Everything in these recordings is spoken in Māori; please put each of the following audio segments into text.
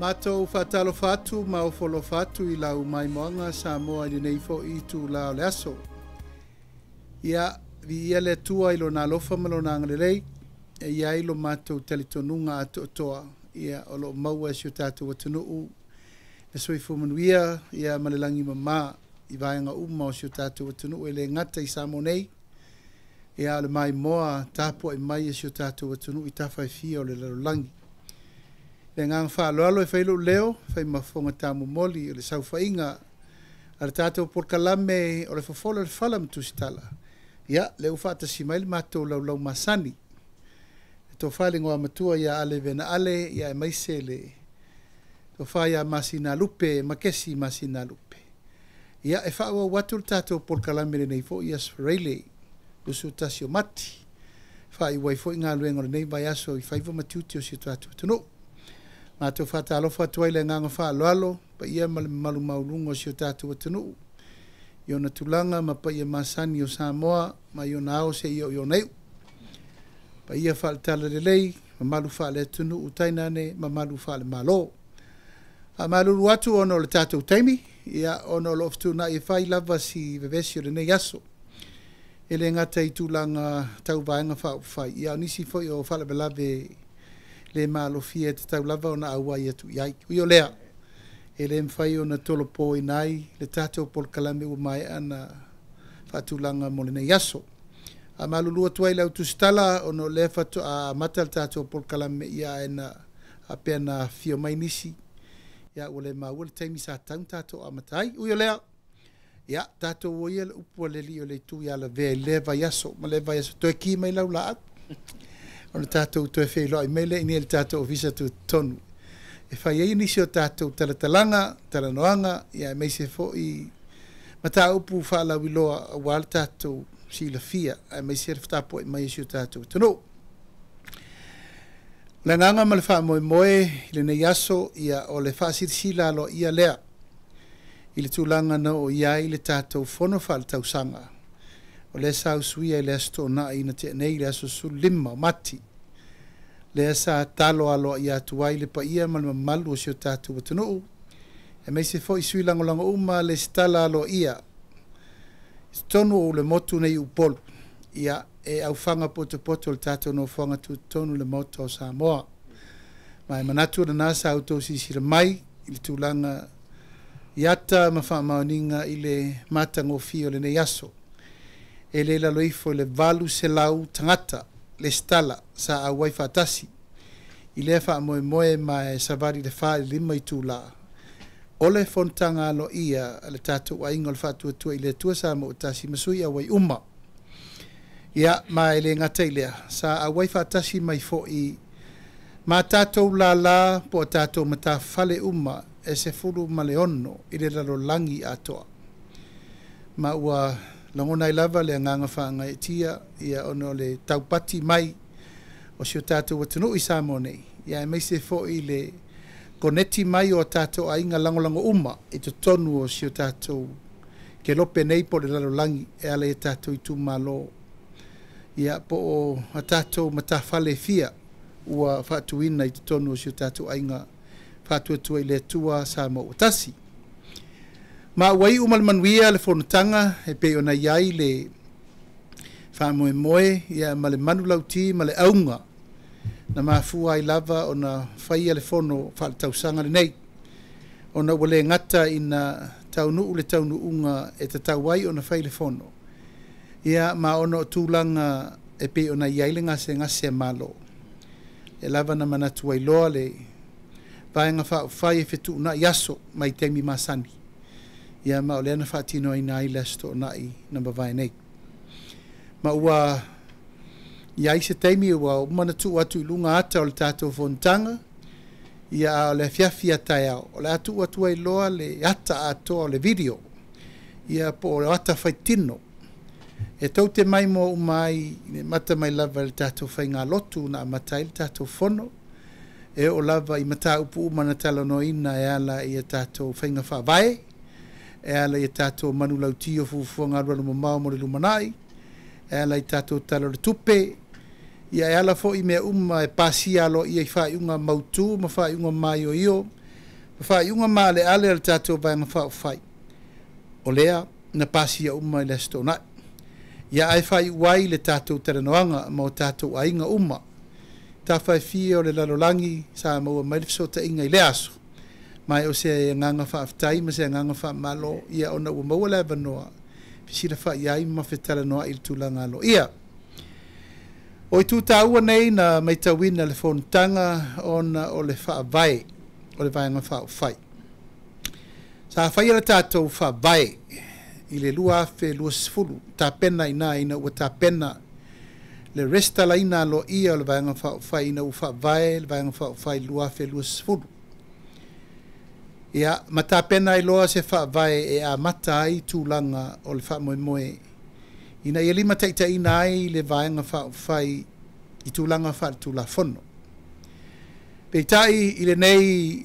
Matou fatalo fatu ma ofolo fatu I lau mai moanga sa moa I nei fo I tu lao le aso. Ia vi ia le tua ilo na lofa malo na ngalelei e ia ilo matou talitonunga ato toa ia o lo maua si o tātou watunuu e soifu manuia ia malelangi mama I vaenga uma o si o tātou watunuu e le ngata I samo nei ia le mai moa tāpua I mai e si o tātou watunuu I tawhai fia o le larolangi. Le ngang whaaloalo e whailo leo, whai mafonga tāmu moli o le sauwhainga a le tātou porkalame o le whawhola le whalam tusitala. Ia, leo whaata si maili mātou lau masani. E tō whalingo a matua ia ale vena ale, ia e maise le tō whaia masina lupe, makesi masina lupe. Ia, e whaua watu le tātou porkalame le nei fo ia sfereile, usu tasio mati. Whai wai fo inga luenga le nei vai aso I whaiva matiuti o si tātou tunu. Mātou whātalofa tuai le nganga whaaloalo, pa ia malu maulungo si o tātou atunuu. I ona tulanga ma pa ia masani o Samoa, ma I ona ao se I o neu. Pa ia whaatala le lei, ma malu whaale atunuu tainane, ma malu whaale malo. A malu ruatu ono le tātou taimi, ia ono lo oftu na I whai lava si vevesi o le nei aso. E le ngata I tulanga tau vaenga whai, ia nisi foi o whaale belave le malo fia te tau lava o na aua I atu iai. Ui o lea, e le mwhai o na tolo po I nai, le tātou pol kalame ua mai ana whatulanga mo le nei aso. A malulua tuai lau tustala o no le whatu a mata le tātou pol kalame ia e na a pia na fio mai nisi. Ia ua le maua le taimi sa taun tātou a matai. Ui o lea, ia tātou o ia le upua le li o le tu ia la vea le vai aso. Ma le vai aso toi ki mai lau la atu. Ona tātou tu e whai loi mele ini le tātou o visa tu tonu. E whai ei nisi o tātou talatalanga, talanoanga, ia mei se fo I mata upu whala wiloa a wale tātou si la fia, a mei se riftapo I mai si o tātou tonu. Le nganga ma le wha moe moe, le nei aso, ia o le wha sila lo ia lea. I le tūlanga na o ia I le tātou fono wha le tausanga. O le sa usuia I le asto na I na te nei le aso su lima o mati. Le sa talo alo I atuai le pa ia malma malu o si o tātou watanuu. E mei se fo I sui lango uma le stala alo ia. Tonu o le motu nei upolu. Ia e au whanga poto le tātou no whanga tu tonu le motu o Samoa. Mai manatu na nasa auto si sira mai I le tūlanga iata ma wha maoninga I le matango fio le nei aso. E le laloifo le valu se lau tangata, le stala, sa a waifa tasi. I le wha moe moe mai savari le wha I lima I tū la. Ole fontanga alo ia le tātou a ingo le wha tua I le tua sa mo tasi masui a wai uma. Ia mai le ngata I lea, sa a waifa tasi mai fo I ma tātou la po tātou mata fale uma e se furu maleono I le lalo langi atoa. Ma ua langona I lava le nganga whaanga e tia ia ono le taupati mai o si o tātou watanu I Samoa nei. Ia e meise fo I le koneti mai o tātou a inga langolango uma I to tonu o si o tātou ke lope nei po le lalolangi e ale e tātou I tu malo. Ia po o a tātou matawhale fia ua whatuina I to tonu o si o tātou a inga whatuatua I le tua Samoa o tasi. Ma wai umal manuia le fonotanga e pe ona iai le wha moe moe ia ma le manu lauti ma le aunga na mafua I lava ona whaia le fono wha le tausanga le nei. Ona wale ngata ina taunu le taunu unga e te tauai ona whai le fono. Ia ma ona o tūlanga e pe ona iai le ngase malo. E lava na manatu ai loa le vaenga whai e whetu na yaso mai teimi masani. Ia ma o leana whaatino I nai lesto nai namba vai nei. Ma ua ia I se teimi ua umana tu atu I lunga ata o le tātou fontanga. Ia o le fiafia tai au. O le atu atu ai loa le ata atoa o le video. Ia po o le ata whaitino. E tau te mai mo umai mata mai lava le tātou whainga lotu na matai le tātou fono. E o lava I mata upu umana talano ina e ala I a tātou whainga whaavae. E ala I tātou manu lauti o fufuanga rana mamau mo le lumanai. E ala I tātou talo le tupe. Ia e ala fo I mea e pasi alo I whai unga mautu, ma whai unga mai o io. whaiunga mā le ale al tātou vaenga whai. O lea, na pasia uma i le stona. Ia ai whai uai le tātou teranoanga mo tātou ainga uma. Tā whai fia o le lalolangi sa maua mailifsota inga i le aso. Mai o se nganga whaaftai ma se nganga wha malo ia ona ua maua le vanoa. Pisira whai ai ma whetala noa il tūlanga alo. Ia, o i tūtaua nei na maitawina le whontanga ona o le whaavai o le vaenga whaafai. Sa whai ala tātou whaavai i le lua fe lua sifuru. Tā pena ina ua tā pena le resta la ina lo ia o le vaenga whaafai ina ua whaavai le vaenga whaafai lua fe lua sifuru. Ia, ma tā pena i loa se whaavai e a mata ai tūlanga o le whaamoemoe. Ina ia lima taita ina ai le vaenga whaafai i tūlanga wha tūla whono. Peitai i le nei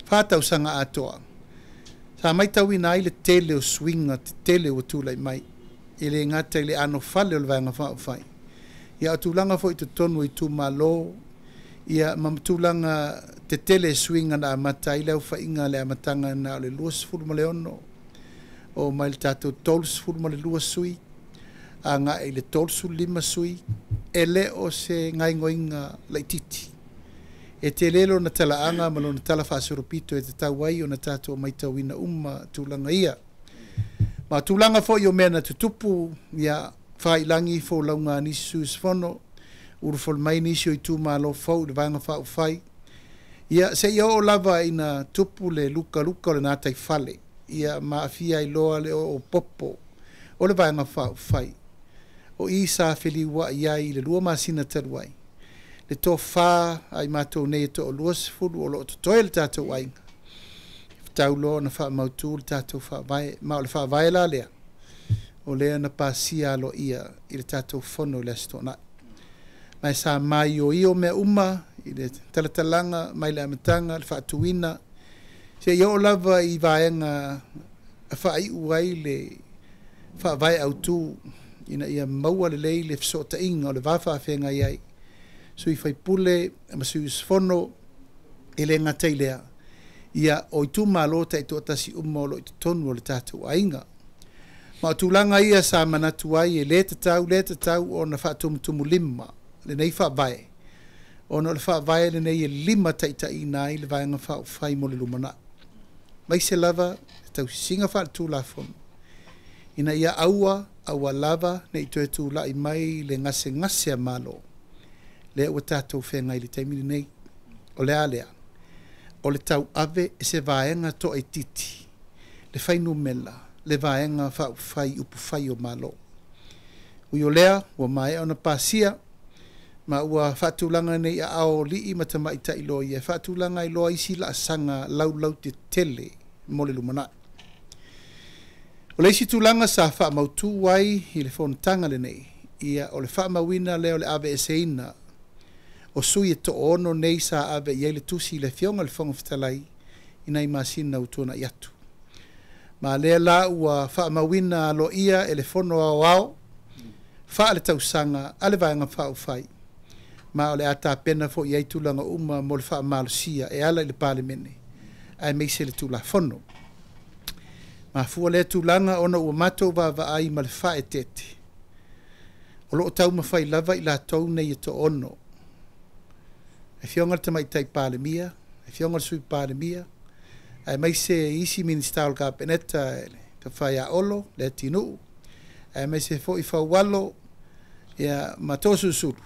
whātau sanga atoa. Sa mai tau ina ai le tele o swinga, te tele o tūlai mai. I le ngata i le ano whale o le vaenga whaafai. Ia o tūlanga fo i te tonu i tū malo. Ia mamtūlanga te tele swinga na amata i leo whainga le amatanga na le luas furu ma le ono. O mai le tātou tolus furu ma le luas sui. A ngā i le tolsu lima sui. E le o se ngai ngoinga laititi. E te lelo na talaanga malo na tala whaasoropito e te tauai o na tātou mai tauina tūlanga ia. Ma tūlanga fo i o mea na tutupu ia whailangi fo launga nisi suisfono. Uru fol mai nisi o i tū malo fau le vaenga whaufai. Ia se ia o lava ina tupu le luka o le nātai fale. Ia maafia i loa le o popo o le vaenga whaufai. O i sa whiliwa iai le lua masina taruai. Le tō whā ai mātou nei to o lua sifuru o lo to toi le tātou ainga. Tau lo na wha mautu le tātou whaavai, mao le whaavai la lea. O lea na pāsia lo ia i le tātou whono le astona. Mai sa mai o io mea uma, i le talatalanga, mai le amatanga, le whaatuina. Se ia o lava i vaenga a whaai uai le whaavai au tū, ina ia maua le lei le fsota inga o le whawhawhenga iai. Sui whai pule, ma sui sfono, e le ngatai lea. Ia o i tū malo ta i tō tasi o lo i tonu o le tātou ainga. Ma o tūlanga ia sa manatu ai e le tatau o na whaatumutumu lima. Le nei whaavai. O no le whaavai le nei e lima taita i nai le vaenga whaafai mo le lumana. Mai se lava, tau singa whaatu la fono. Ina ia aua lava ne i tue tū la i mai le ngase a malo. Le ua tātou whenga i le taimini nei. O le alea. O le tau ave e se vaenga to e titi. Le whainu mela. Le vaenga whaafai upu whai o malo. Ui o lea, ua mai o na pāsia. Ma ua whaatulanga nei a ao li i matamaita i loa ia. Whaatulanga i loa isi la asanga lau te tele mo le lumana. O le isi tūlanga sa wha mautu wai i le whontanga le nei. Ia o le wha mawina leo le ave e seina. O sui e to ono nei sa ave i le tusi le fionga le whonga fitalai. Ina i masina utuana i atu. Ma lea la ua wha mawina lo ia e le whono au. Wha le tausanga ale vaenga wha ufai. Ma o le ata pena fo iai tūlanga uma mo le wha malusia e ala i le palemene. Ai meise le tūla whono. Ma fua le tūlanga ona ua matou wa ai ma le wha e tete. O loo tau mawhai lava i la tau nei e to ono. E fionga le tamaitai palemia, e fionga le sui palemia. Ai meise isi ministal ka peneta ka whai a olo, le tinu. Ai meise fo i whaualo ia matosu suru.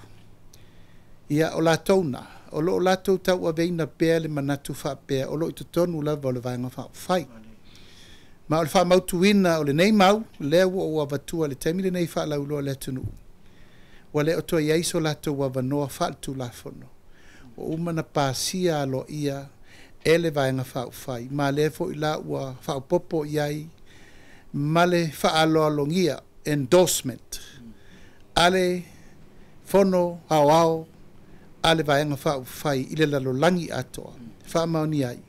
Ia o la tauna, o lo la tau tau a veina pēr le manatu wha pēr, o lo i tutonu lava o le vaenga whai. Ma o le wha mautuina o le nei mau, lea ua o avatua le taimi le nei wha lauloa le tunu. Wa le o toa iaiso la tau wa vanoa wha tu la fono. O umana pāsia lo ia e le vaenga whai. Ma le fo i la ua wha popo iai, ma le wha alo alongia, endorsement. Ale fono au ale vaenga whai i le lalolangi atoa. Wha mauni ai.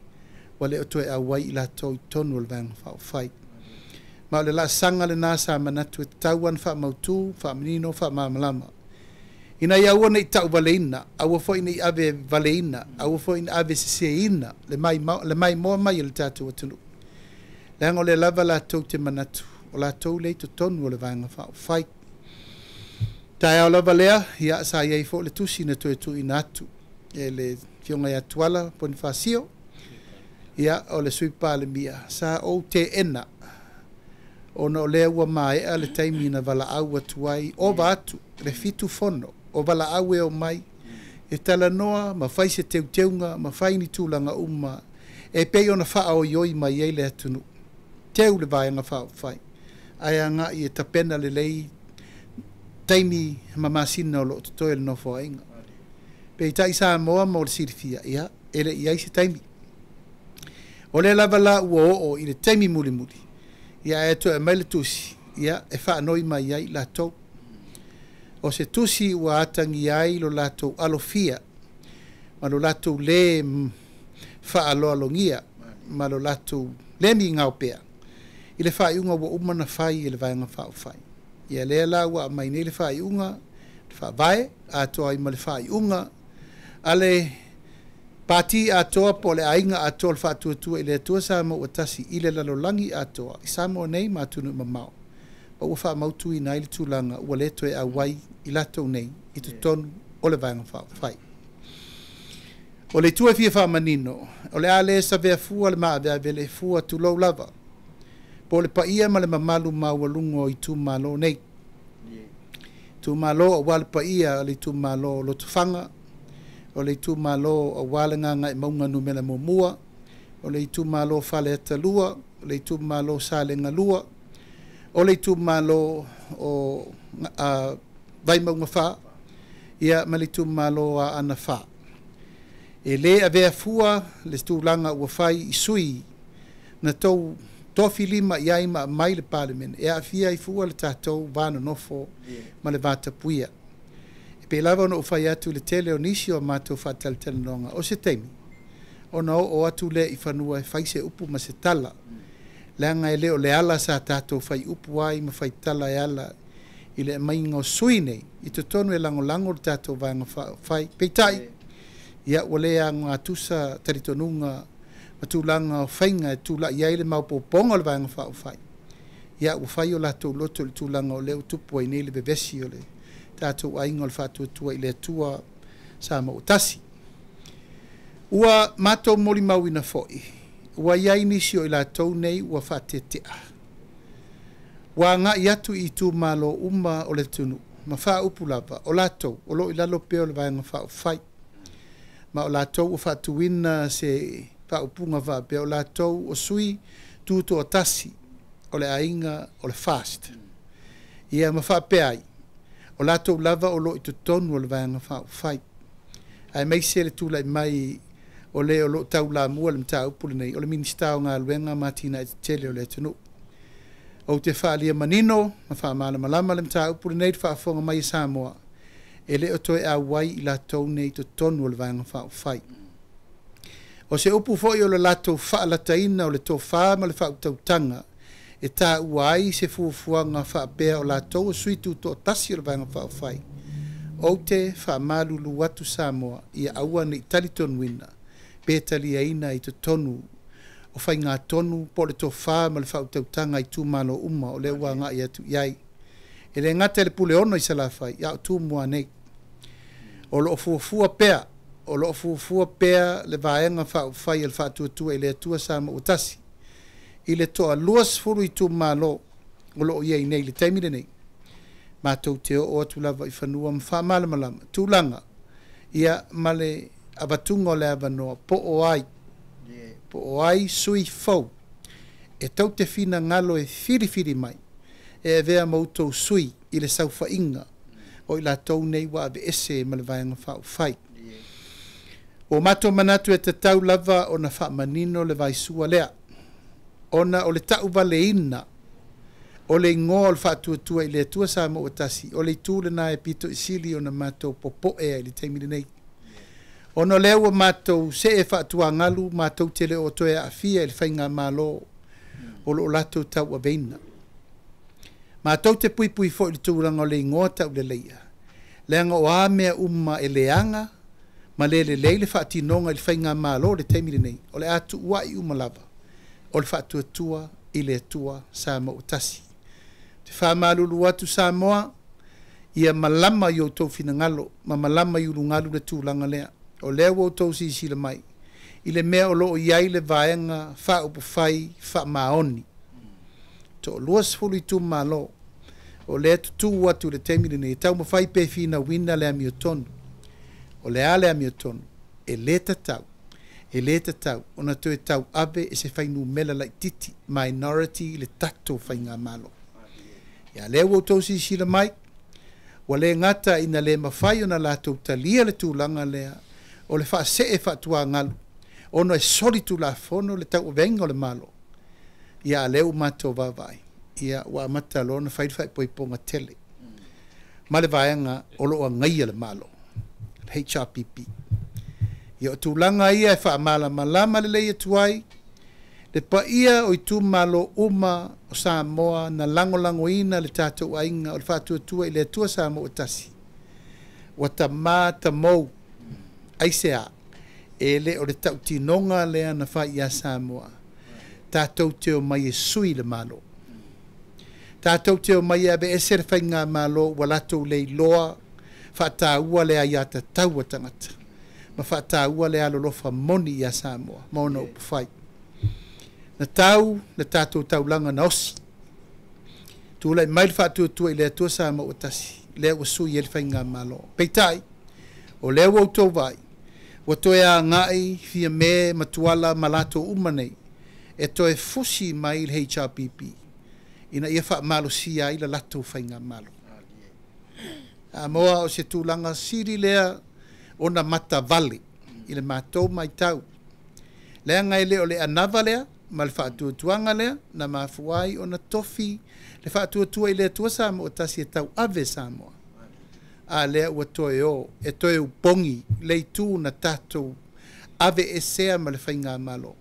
Wale o toe awai i la tau tonu le vaenga whai. Ma o le la sanga le nasa manatu e tauan wha mautu, wha menino, wha mamalama. ina ia ua nei tau valeina aua foi nei ave valeina aua foi nei ave seseina le mai moa mai le tatou atunu le ngo le lava latou te manatu o latou le totonu o le vaenga fai tae au lava lea ia sa iai fo le tusi na toe tu ina atu e le fionga ia tuala Bonifacio ia o le suipa le mia sa o te ena ona o lea ua maea le taimi na vala au atu ai o va atu le fitu fono o vala au e o mai e tala noa ma fai se teuteunga ma fai ni tūlanga uma e pei ona faa o ioi mai ei le atunu teu le vaenga fai ai anga i e tapena le lei taimi ma masina o lo tutoe le nofo ainga pei tai sa moa mo le sirifia ia ele iai se taimi o le lava la ua o i le taimi muli muli ia e to e mai le tusi ia e faa noi mai ai la tau o se tusi ua atangi ai lo latou alofia ma lo latou le faaaloalogia ma lo latou le migao pea i le faaiʻuga ua uma na fai i le vaega faaufai ia lea la ua amai nei le faaiʻuga le faavae atoa ai ma le faaiʻuga a le pati atoa po le aiga atoa le faatuatua i le atua sa maua tasi i le lalolagi atoa i sa moa nei matunu mamao pa ua faamautu ina ai le tulaga ua lē toe auai i latou nei i totonu o le vaega faafai o le itua fia faamanino o le a lē saveafua le maaveave le fua tulou lava po le paia ma le mamalu maualuga o i tumālō nei tumālō auā le paia o le tumālō o lotofaga o le tumālō auā le gaga e mauga numela muamua o le tumālō fale atalua o le tumālō salengalua o le tumālō o vai maunga wha ia ma le tumālō a ana wha e le avea fua le stūlanga ua whai i sui na tau tofi lima iai ma mai le parliament e a fia i fua le tātou vāna nofo ma le vāta puia e pe lava ona whai atu le tele o nisi o mātou whātalitele nonga o se teimi ona o atu le i whanua e whai se upu ma se tala leanga e leo le ala sa tātou whai upu ai ma whai tala e ala i le mainga o sui nei i te tonu e lango le tātou vāenga whai peitai ia ua lea ngā tusa taritonunga ma tūlanga o whainga e tūla iai le maupoponga le vāenga whai ia ua whai o lātou loto le tūlanga o leo tupu ai nei le bevesi o le tātou ainga o le whātua i le atua sa ma utasi ua mātou moli mauina foi ua iai nisi o i lātou nei ua whātetea ua ngā i atu i tumālō uma o le tunu ma wha upu lava o lātou o lo i lalo peo le vaenga whai ma o lātou o whātuina se wha upunga wha peo lātou o sui tūto o tasi o le ainga o le fast ia ma wha pea ai o lātou lava o lo i tutonu o le vaenga whai ai meise le tūlai mai o le o lo tau la mua le mta upule nei o le minista o ngā luenga matina e tele o le tunu o te whaalia manino ma wha maala malama le mta upule nei wha fonga mai Samoa e le o toe a wai i la tau nei to tonu o le vanga whai o se upu foi o le lato wha la taina o le to wha ma le wha utau tanga e tā uai se fuafuanga wha bea o la tau o suitu to tasi o le vanga whai o te wha malulu watu Samoa i aua ni taliton wina petali aina i te tonu o whai ngā tonu po le tō whā ma le whautautanga i tūmalo uma o le ua ngā i atu iai e le ngata le pule ono i salawhai ia o tūmua nei o lo fuafua pea o lo fuafua pea le vaenga whai al whātuatua i le atua sama utasi i le toa luas furu i tūmalo o lo iei nei le taimile nei mātou te o atu lava i whanua ma wha malamalama tūlanga ia male avatunga o le avanoa po o ai sui fau e tau te fina ngalo e whiriwhiri mai e vea mautou sui i le sauwhainga o i la tau nei wa ave ese ma le vaenga whai o mato manatu e te tau lava o na wha manino le vai sua lea ona o le tau vale ina o le ingoa o le whātuatua i le atua sa mo atasi o le tūle na e pito i sili o na matou popo e i le teimile nei ono lewa mātou se e whaatua ngalu mātou te leo o toe a fia le whainga mālo o lo latou tau a veina. Mātou te pui pui fo i le tūranga o le ingoa tau le leia. Leanga o a mea uma e leanga, ma le le whaatinonga i le whainga mālo le teimire nei, o le atu ua i uma lava, o le whaatua i le atua Samoa o tasi. Te whamalulu atu Samoa, ia malama i o tau finangalo, ma malama i urungalu le tūlanga lea, o lea o tau sisila mai, i le mea o loo iai le vaenga, wha upu whai, wha maoni. To luas fulu i tu malo, o lea tutu atu le teimire nei, tau ma whai pe fina wina lea mi o tonu, o lea lea mi o tonu, e le tatau, ona to e tau ave e se whainu mela lai titi, minority le tato whainga malo. Ia lea o tau sisila mai, wa le ngata ina le mawhai ona la tau talia le tūlanga lea, o le wha se e wha tua ngalu, ono e sori tu la fono le tau venga o le malo. Ia leu mato vavai, ia wa mata lona whai poi ponga tele. Ma le vaenga o loa ngai le malo, HRPP. Ia o tūlanga ia e wha amala malama le leia tuai, le pa ia o i tu malo uma o Samoa na lango ina le tātou ainga o le whātua tua i le atua Samoa o tasi. Wa ta mā ta mou aisea e le o le tau tinonga lea na wha ia Samoa. Tātou teo mai e sui le malo. Tātou teo mai e be e sere whainga malo walatou le loa whata ua lea ia ta taua tangata. Ma whata ua lea lolofa moni ia Samoa. Mauna upu whai. Na tau, na tātou taulanga na osi. Tūlai mai le whātua tua i lea tua Samoa o tasi. Lea ua sui e le whainga malo. Peitai, o lea ua utou vai. Wa toe a ngai fia me matuala malato umanei. E toe fusi mai le HRPP. Ina ia wha malo sia i la lato whainga malo. A moa o se tūlanga siri lea o na mata vale. I le mātou mai tau. Lea ngai leo le anava lea. Ma le whaatua tuanga lea, na mafuai o na tofi, le whaatua tua i lea tua Samoa o tasi e tau ave Samoa. A lea ua toe o, e toe upongi, lei tū na tātou, ave e sea ma le whainga malo.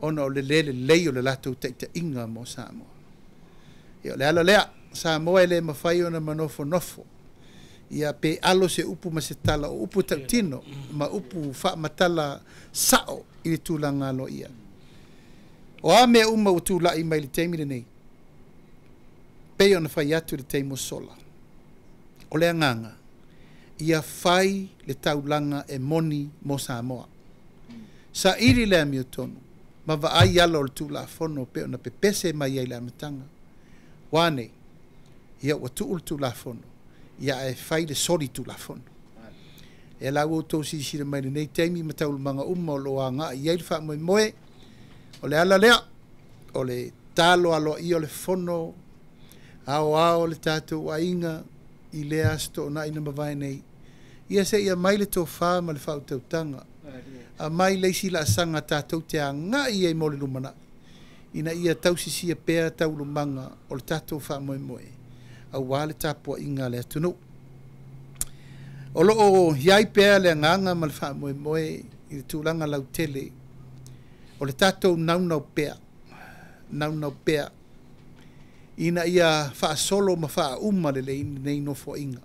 Ona o le lei o le latou teita inga mo Samoa. Ia le ala lea, Samoa e le mawhai o na manofo nofo. Ia pe alo se upu ma se tala o upu tautino, ma upu wha matala sao i le tūlanga alo ia. O a mea uma o tū lai mai le teimire nei. Pei ona whai atu le teimo sola. O lea nganga. Ia whai le taulanga e moni mo Samoa. Sa iri lea mi o tonu. Ma wa ai ala o le tū la fono pe ona pepese mai ai la matanga. Wane. Ia wa tu ul tū la fono. Ia e whai le sori tū la fono. E la o tō sisira mai le nei teimi ma taulu manga uma o loa ngā i ai le wha moe moe. O le ala lea, o le talo alo i o le fono, ao le tātou a inga, i lea sto na ina mawai nei. Ia se ia mai le tō whā ma le whau tautanga. A mai leisi la sanga tātou te a ngā i ei mole lumana. Ina ia tausisia pēr tau lumanga o le tātou wha moe moe. A wale tāpua inga le atunu. O loo hiai pēr le nganga ma le wha moe moe, i le tūlanga lau tele, o le tātou naunau pea, ina ia wha solo ma wha uma le nei no fo inga.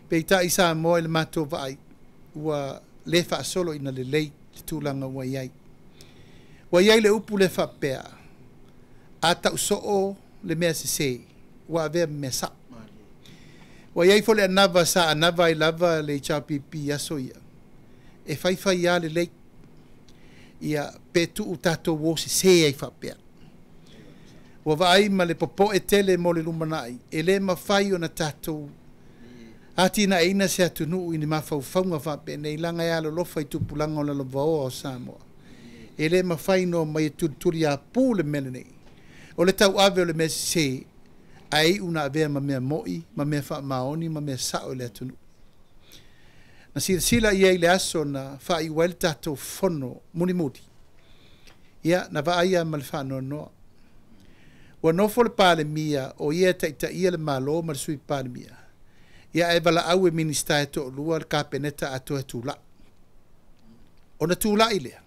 Pei ta isa moe le mātou vai, ua le wha solo ina le lei, le tūlanga wa iai. Wa iai le upu le wha pea, a tau soo le mea se, wa avea mea sa. Wa iai fo le anava sa anava i lava le HRPP aso ia. E whai ia le lei, ia petu u tātou wo se ai whapea. Wa vai ma le popo e tele mo le lumanai, e le mawhai o na tātou. Ati na ina se atunu i ni mawhau whaunga whapea, nei langa e alo lofa i tupulanga o la lovaoa o Samoa. E le mawhai no mai e tuturi a pū le mele nei. O le tau ave o le mese se, ai una avea ma mea moi, ma mea wha maoni, ma mea sao le atunu. Na sila ia i le aso na wha i waile tātou fono muni muti. Ia na wa aia ma le wha noa. Wa nofo le pāle mia o ia taita ia le malo ma le sui pāle mia. Ia e wala au e minista e to lua le kāpeneta a toa tūla. O na tūla i lea.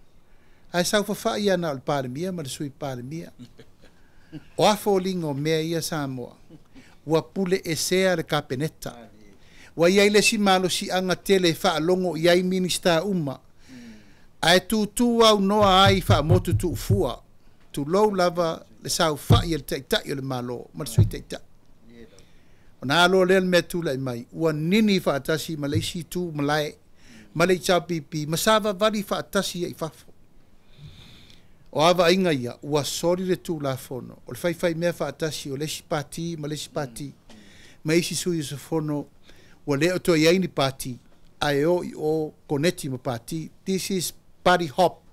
Ai sau wha ia na le pāle mia ma le sui pāle mia. O afo lingo mea ia Samoa. Ua pule e sea le kāpeneta. wa iai le si malo si anga tele whaalongo iai minista uma. Ai tu au noa ai whaamotu tu ufua. Tu lau lava le sau whai el teitai o le malo, marsui teitai. O nā alo lea mea tūlai mai, ua nini whaatasi ma leisi tū malae, ma lei tau pipi, ma sawa wari whaatasi ai whafo. O awa inga ia, ua sori le tū la fono, o le whai mea whaatasi o leisi pāti, ma leisi pāti, ma isi sui sa fono, ua leo to iaini pāti, ai o koneti ma pāti, this is party hop.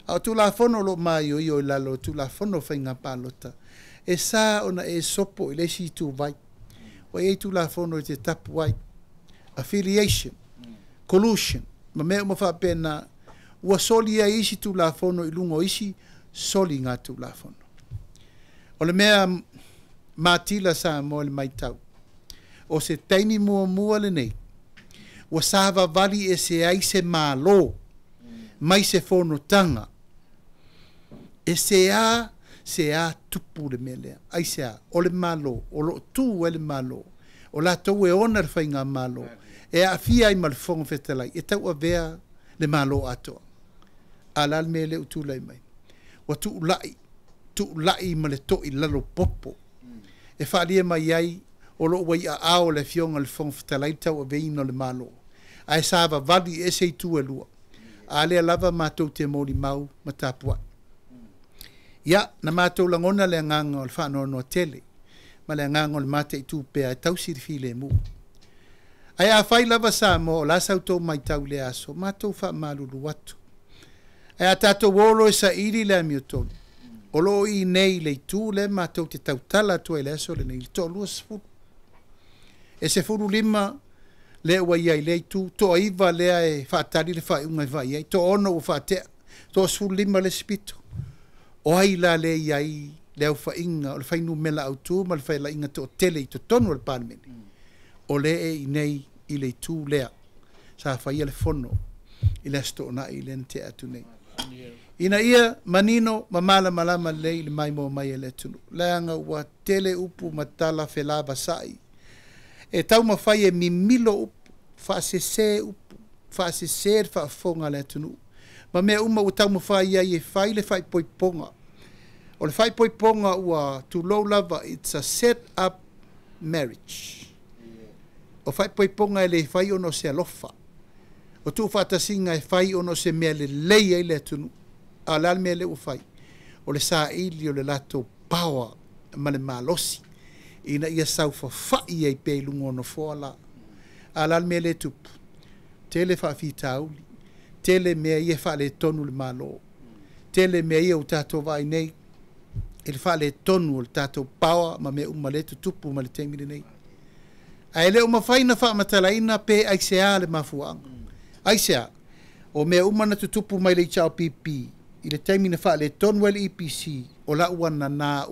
Au tū la fono lo mai o i lalo, tū la fono whainga pālota, e sā ona e sopo i leisi tū vai, o e tu la fono te tapu ai affiliation collusion ma me mo fa pena ua soli ai isi tu la fono i lungo isi soli nga tu la fono o le mea matila sa mo le mai tau o se taimi mua le nei ua sava vali e se ai se malo mai se fono tanga e se a tupu le mele ai se a o le malo o lo tu le malo o la tau e ona le whainga malo e a fia i malfongo fetalai e tau a vea le malo ato a la mele utu lai mai o tu lai ma le to i lalo popo e whaalia mai ai o lo wai a ao le fionga le fongo fetalai tau a veino le malo ai sava vali e se tu e lua a le lava matou te mori mau matapua ia na matou langona le nganga o le whaanono tele ma le nganga o le mate i tūpea e tau sirifi le mu ai a whai lava sa mo o la sautou mai tau le aso matou wha malulu atu ai a tatou wolo e sa iri le amiotonu o lo i nei le tū le matou te tau tala tu e le aso le nei le to lua sefuru e sefuru lima le ua iai le tū to aiva lea e whaatari le whaiunga i vai ai to ono u whaatea to sefuru lima le spito o ai la le iai le au whainga o le whainu mela au tū ma le whaila inga to tele i to tonu le pānemene o le e i nei i le tū lea sa whaia le fono i le asto na i le te atu nei ina ia manino ma mala malama le i le mai mo mai e le tunu leanga ua tele upu matala whelava sai e tau ma whai e mimilo upu whaasese upu whaasese whaafonga le tunu ma mea uma ua tau ma whai ai e whai le whai poiponga o le whai poiponga ua to low lava it's a set up marriage o whai poiponga e le whai ono se alofa o tu whaatasinga e whai ono se mea le leia i le tunu a lal mea le u whai o le sa ili o le lato power ma le malosi ina ia sau whawhai ai pe lungo no whoala a lal mea le tupu tele whawhitauli tele mea ia wha le tonu le malo tele mea ia u tato vai nei e le wha le tonu o le tato power ma mea uma le tupu ma le teimine nei a ele uma whaina wha matalaina pe aisea le mafuanga aisea o mea uma na tupu mai le chao pipi i le teimine wha le tonu le EPC o la uana na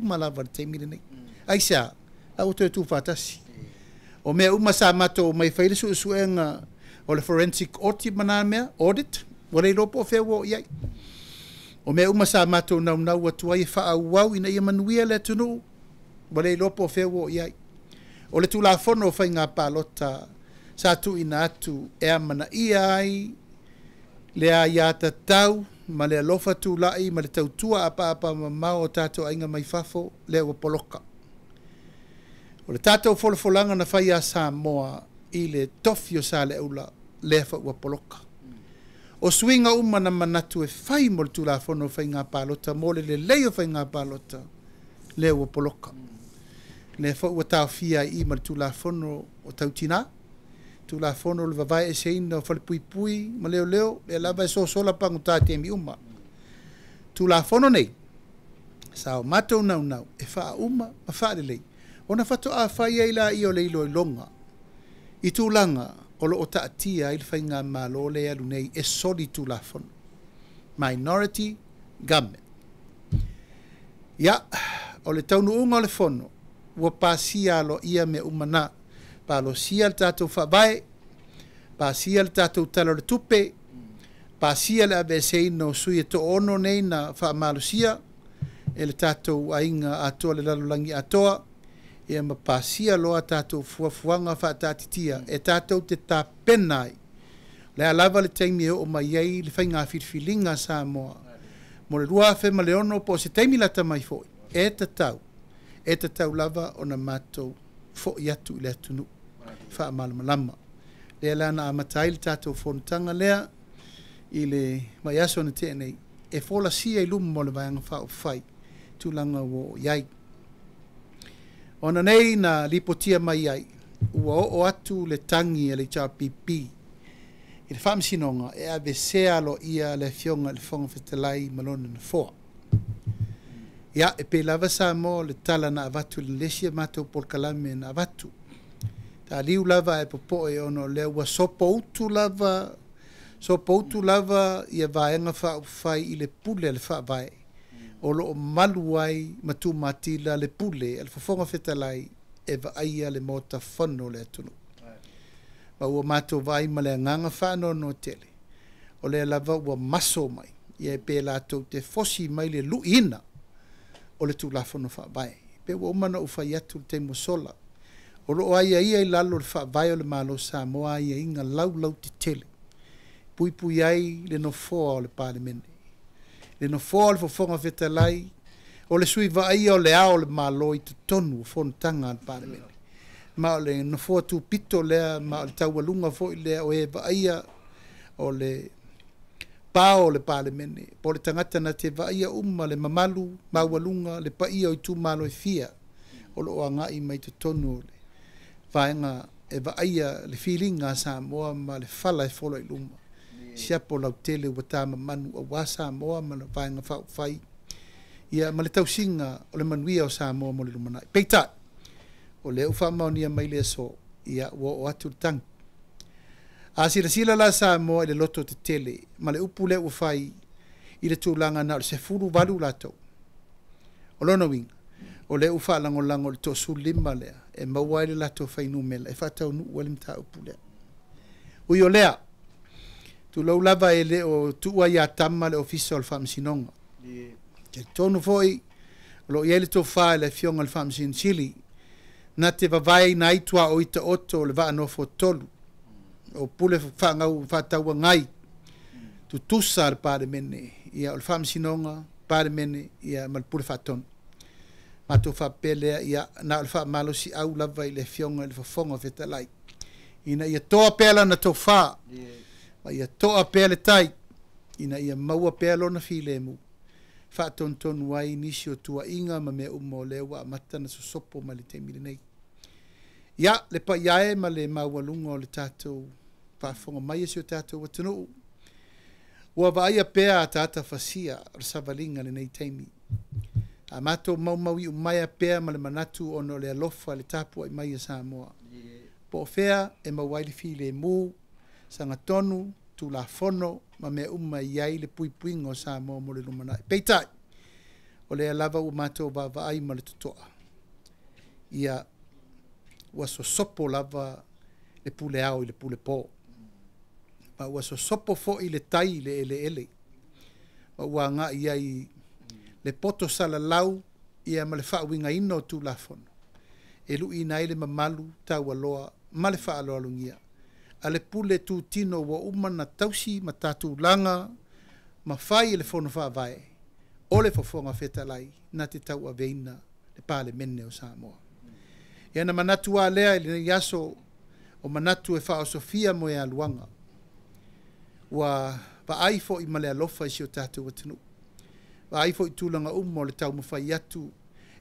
malava le teimine nei aisea a uto e tu whatasi o mea uma sa mato mai whaile suenga o le forensic audit mana mea audit wale lopo fewo iai o mea uma sa mato nau atua i wha au ina ia manuia le tunu wale lopo fewo iai o le tula fono fai ngā pālota sa tu ina atu e amana ia ai le a iata tau ma le alofa tu lai ma le tautua apa mamau o tato ainga mai fafo le ua poloka o le tato folofolanga na fai a Samoa i le tofi o sa le ula le fa ua poloka o swinga uma na manatu e fai mo le tula fono fai ngā pālota mo le leio fai ngā pālota le ua poloka le fa ua tau fia i ma le tula fono o tautina tula fono le vavai e seina o fale pui ma leo e lava e sola pangu tate mi uma tula fono nei sao matou nau e fa uma ma fa lei ona fato a fai ai la i o le ilo longa i tūlanga o lo o taatia i le whainga malo le alu nei e soli tula fono minority government ia o le taunu le fono ua pasia lo ia me umana pa lo sia le tatou whabai pasia le tatou tala le tupe pasia le abesei no sui e to ono nei na whaamalosia e le tatou ainga atoa le lalolangi atoa ia mapasia loa tātou fuafuanga whaatatitia e tātou te tāpenai le alava le taimi o mai ai le whainga whirwhilinga Samoa mo le rua whe ma leono po se taimi lata mai foi e tatau lava o na mātou fo i atu i le atunu wha malamalama le lana amatai le tātou whonutanga lea i le mai aso na tēnei e fola sia i lumu mo le vaianga wha o whai tūlanga o iai. Ona nei na lipotia mai ai, ua o atu le tangi e le TPP. I le whamsinonga e ave sea lo ia le fionga le whonga whetalai malona na foa. Ia e pe lava sa mo le tala na avatu le lesia mātou polkalame na avatu. Ta liu lava e popo e ono le ua sopo utu lava ia vaenga whai i le pule le wha vai. O lo malu ai matu matila le pule al fofonga fetalai e va aia le mota fono le atunu. Ma ua mato vai ma le nganga whano no tele. O le lava ua maso mai. Ia e pe lato te fosi mai le luina o le tulafono wha vai. Pe ua umana ufa iatu te mosola. O lo aia ia i lalo le wha vai o le malo Samoa ia inga lau te tele. Pui ai le no foa o le parlemene. Le no foa le fofonga fetalai o le sui vai o le ao le malo i te tonu o fontanga al parlemene. Ma o le no foa tu pito lea ma o le taualunga fo i lea o e vaia o le pao le parlemene. Po le tangata na te vaia le mamalu, maualunga, le paia o i tu malo i fia o lo o angai mai te tonu o le vaenga e vaia le feelinga Samoa ma le fala e folo i luma. Siapo lau tele ua tāma manu a wā Samoa ma le vaenga whai. Ia ma le tausinga o le manuia o Samoa mo le lumanai. Peitai, o le uwha maunia mai le so, ia ua o atu tang. A sila la Samoa i le loto te tele, ma le upu le ua whai i le tūlanga na o le se furu walu lato. O lona winga, o le uwha lango le to su lima lea, e maua le lato whai numela, e whatau nu ua limta upu lea. Ui o lea, tu lau lava e le o tua ia tama le ofisa o le whamsinonga. Ke tonu foi, lo ia le tō whae le fionga le whamsin sili, na te vavai na itua o ita oto le vaa nofo tolu, o pule whangau whataua ngai, tu tusa le parlemene, ia o le whamsinonga, parlemene, ia ma le pule whatonu. Ma tō whapelea, ia na o le whamalo si au lava i le fionga le whafonga whetalai. Ina ia toa pela na tō wha, ma ia toa pea le tai, ina ia maua pea lona file mu. Whaatonu wai nisi o tua inga ma mea umo lewa a matana so sopo ma le teimile nei. Ia, le pa iae ma le maualunga o le tātou whaafonga mai si o tātou watanu. Ua vaia pea a tāta whasia o le savalinga le nei teimi. A mato maui umaya pea ma le manatu ono le alofa le tāpua i mai a Samoa. Po fea e mawai le file mu, sanga tonu, tu la fono, ma mea iai le puipuinga o Samoa mo le lumanai. Peitai, o le alava ua mātou vavai ma le tutoa. Ia, ua so sopo lava le pule au i le pule pō. Ma ua so sopo fo i le tai le ele. Ma ua ngā iai le poto sala lau, ia ma le whaawinga ino tu la fono. E lu ina ele mamalu, tau aloa, ma le wha aloa lungia. A le pule tu tino wa umana tausi ma tatu langa ma fai le fono wha vai o le fofonga whetalai na te tau a veina le pale mene o Samoa. Ia na manatu a lea le yaso o manatu e wha o Sofia mo e aluanga wa aifo i male alofa i si o tatu watanu. Wa aifo i tūlanga umo le tau mawhai atu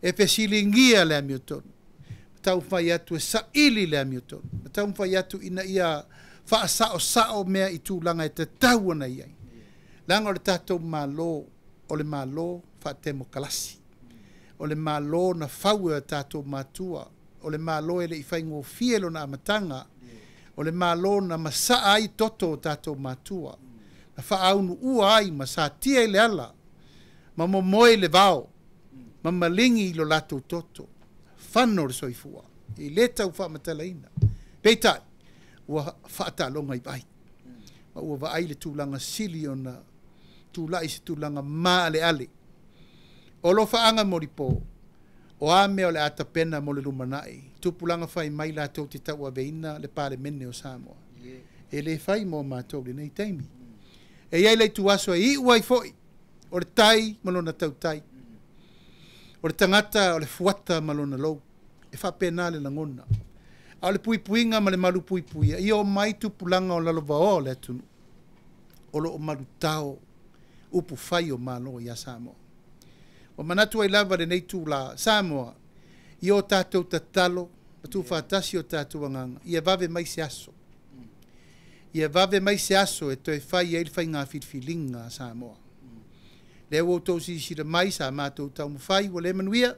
e pesili ngia le amiotonu. Tau whai atu e saili le amiotonu. Tau whai atu ina ia wha sao mea i tūlanga e te tauana iai. Langa o le tātou malo, o le malo wha temo kalasi. O le malo na whaue tātou mātua. O le malo e le i whaingo fielo na amatanga. O le malo na masaa ai toto tātou mātua. Na wha aunu ua ai ma sa tia i le ala. Ma momoe le vao. Ma malingi i lo latou toto. Whano le soifua. I le tau wha matalaina. Peitai. Ua whaatalonga i vai. Ma ua vai le tūlanga sili o na tūlai se tūlanga maa ale ale. O lo whaanga moripo. o ame o le atapena mo le lumanai tupulanga fai mai la tau te tau aveina le pale mene o Samoa e le fai mo mātou le nei taimi e iai le tuaso e i uai foi o le tai malona tau tai o le tangata o le fuata malona lou e whapena le langona a le pui puinga ma le malu pui puia i o mai tupulanga o lalova o le atunu o lo o malu tau upu fai o malo i a Samoa o manatu ai lava le nei tu la Samoa i o tātou tatalo tu fatasi o tātou anganga i e vave mai se aso ia vave mai se aso e toi fai e fai ngā whitwhilinga Samoa. Lea wau tau si mai sa mātou tau mwhai wa le manuia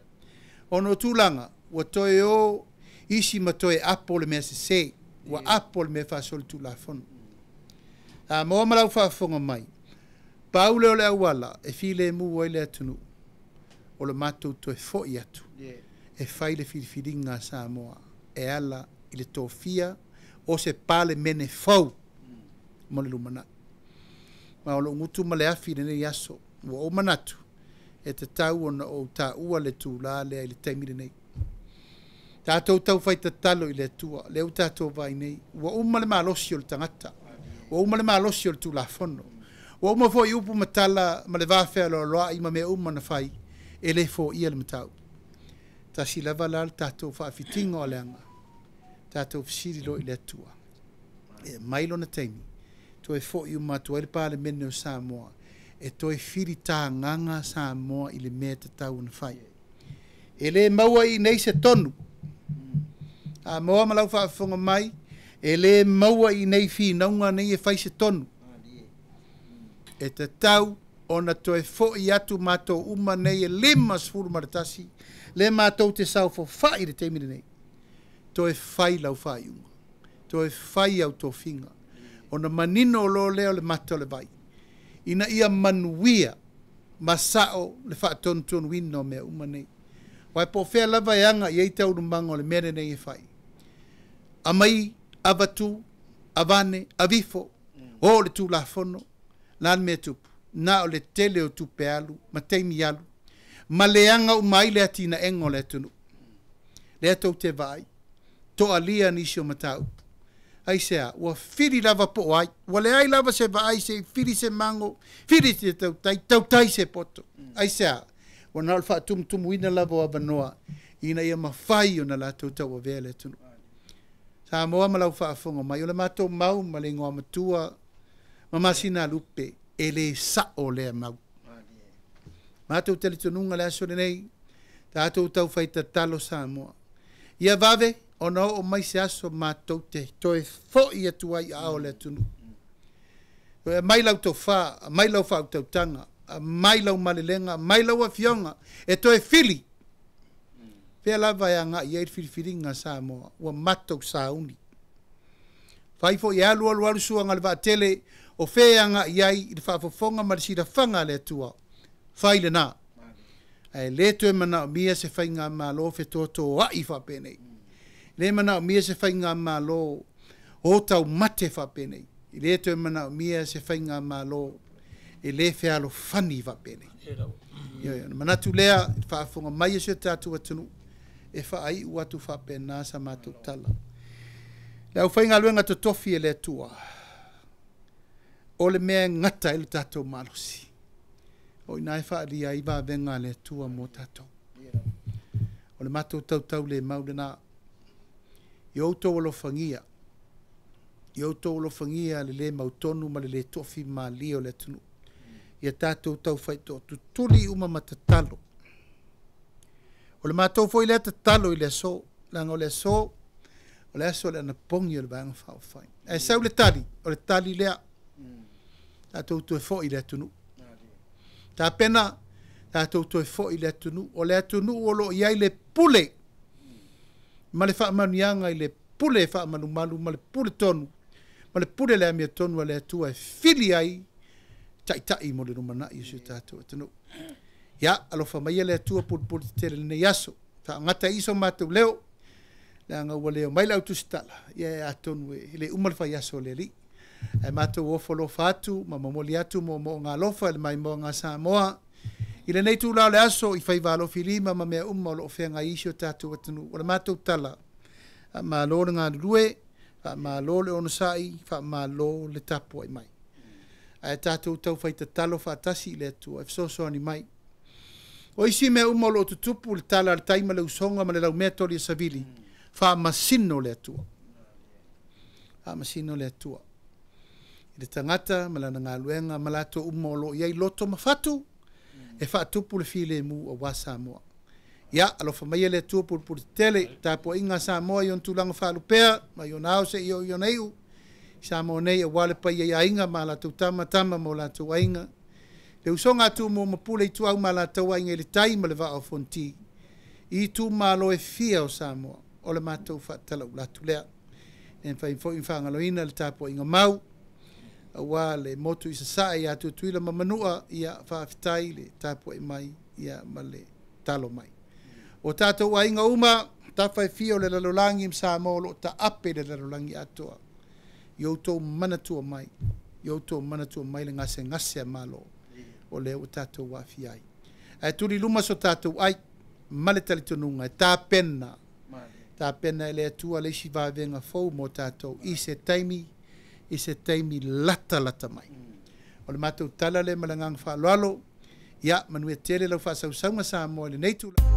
ono tūlanga wa toi o isi ma toi apo le mea se wa apo le mea whasol tu la fono. Moa malau whaafonga mai paule o le awala e file mu o le atunu o le mātou toi fo i atu e fai le whitwhilinga Samoa e ala i le tōwhia o se pale mene fau mo le lumana. Ma o lo ngutu ma le afi le nei aso, o manatu, e te tau o ta ua le tū la le ai le taimire nei. Tātou tau fai ta talo i le tua, le au tātou vai nei, ua uma le malosi o le tangata, ua uma le malosi o le tū la fono, ua uma fo i upu matala ma le vāwhea lo loa i ma mea uma na fai, e le fo ia le matau. Ta si lava la tātou wha fitingo o le anga, tātou fisiri lo i le tua. E mailo na taimi, toi fo i umatu ele pale mene o Samoa e toi firi tā nganga Samoa i le mea te tau na whai e le maua i nei se tonu a moa malau whaafonga mai e le maua i nei whi naunga nei e whai se tonu e te tau o na toi fo i atu mātou uma nei e lima sfuru maratasi le mātou te sau fo whai le teimine nei toi whai lau whai unga toi whai au tō whinga ona manino o lo leo le mata o le vai. Ina ia manuia masao le whaatontonu wino mea umanei. Wai po whea lava e anga i eita urumanga o le mere nei e whai. Amai, avatu, avane, avifo, o le tū la fono, lan mea tupu. Na o le tele o tupe alu, ma teimi alu. Ma le anga umai le atina engo le tunu. Le atou te vai. To alia nisi o matau. Ai sea, ua whiri lava po ai, ua le ai lava se va ai se whiri se mango, whiri se tau tai se poto. Ai sea, ua nal wha tumu ina lava o abanoa, ina ia mawhai o na la tau tau a vele tunu. Sa moa malau wha afonga mai, o le matou mau, ma le ngoa matua, ma masina lupe, e le sa o lea mau. Matou tele tununga le aso le nei, tātou tau whaita talo sa moa. Ia vave, ona o mai se aso mātou te toe fo i atu ai ao le tunu. Mai lau tau wha, mai lau wha tau tanga, mai lau malelenga, mai lau a fionga, e toe fili. Pea lava e anga i eir whiriwhiringa sa moa, ua matou sa uni. Whai fo i alu alu alu suanga le va tele, o whea anga i ai i le whaafofonga marisira whanga le atua. Whai le nā. E le tue mana o mia se whainga ma lo fe toto a i whapenei. Le mana o mia se whainga ma lo o tau mate whapenei. I le tue mana o mia se whainga ma lo e le whealo whani whapenei. Manatu lea whaafonga mai se tātua tunu e whaai uatu whapena sa mātou tala. Leo whainga luenga to tofi e le tua. O le mea ngata e le tātou malosi. O ina e whaari a iwa venga le tua mo tātou. O le mātou tau le maulena. I outou alo whangia. I outou alo whangia le mautonu ma le tofi ma lio le tunu. Ia tātou tau whaito tutuli uma matatalo. O le mātou foi le tatalo i le so. Langa o le so. O le aso le anapongi o le vanga whao whai. E sau le tali. O le tali lea. Tātou tue fo i le tunu. Tā pena, tātou toi fo i le atunu, o le atunu o lo iai le pule. Ma le whaamanianga i le pule whaamanu malu, ma le pule tonu, ma le pule le amia tonu a le atua e fili ai, tai mo le rumana i usi tātou atunu. Ia, alofa mai le atua pule tele le nei aso, ta ngata iso mātou leo, le anga ua leo mai lau tusitala, ia e atonu e le umalwhai aso le li. E mātou ofo lofa atu, ma mamoli atu mo ngā lofa, le mai mo ngā Samoa, I le nei tūlau le aso i whai walo whilima ma mea o lo whenga isi o tātou atanu. O le mātou tala, ma lo le ngā rue, ma lo le onasai, ma lo le tapo ai mai. Ai tātou tau whai ta talo whaatasi le atua, e fsoso ani mai. O isi mea lo tutupu le tala le taima le usonga ma le lau mea tori a savili, masino le atua. Masino le atua. I le tangata, ma lana ngā luenga, ma lato lo iai loto mawhatu, e whaatupu le file mu a wa Samoa. Ia, alofa mai le atua pur tele, tāpua inga Samoa ion tūlanga whalupea, ma ion au se ion eiu, Samoa nei a wale pai ia inga, ma la tama mo la tau ainga. Le usonga tu mo mapule i tu au ma la tau ainga i le taima le vaa o fonti. I tu ma lo e fia o Samoa, o le mātou whaatala u la tulea. En whai fo whangaloina le tāpua inga mau, wa le motu i sa ia tu tuila mamanua ia whaafitai le tāpua i mai ia ma le talo mai. O tātou a inga uma, ta whai fio le lalolangi msa molo, ta ape le lalolangi atoa. Ioutou manatua mai, le ngase a malo, o leo o tātou wa fiai. E turi luma so tātou ai, male talitonunga, tā pena e le atua le isi vāvenga fau mo tātou, i se taimi lata mai. O le mātou tala le malangang whaaloalo, ia manue tele lau whaasausaunga sa mo le neitula.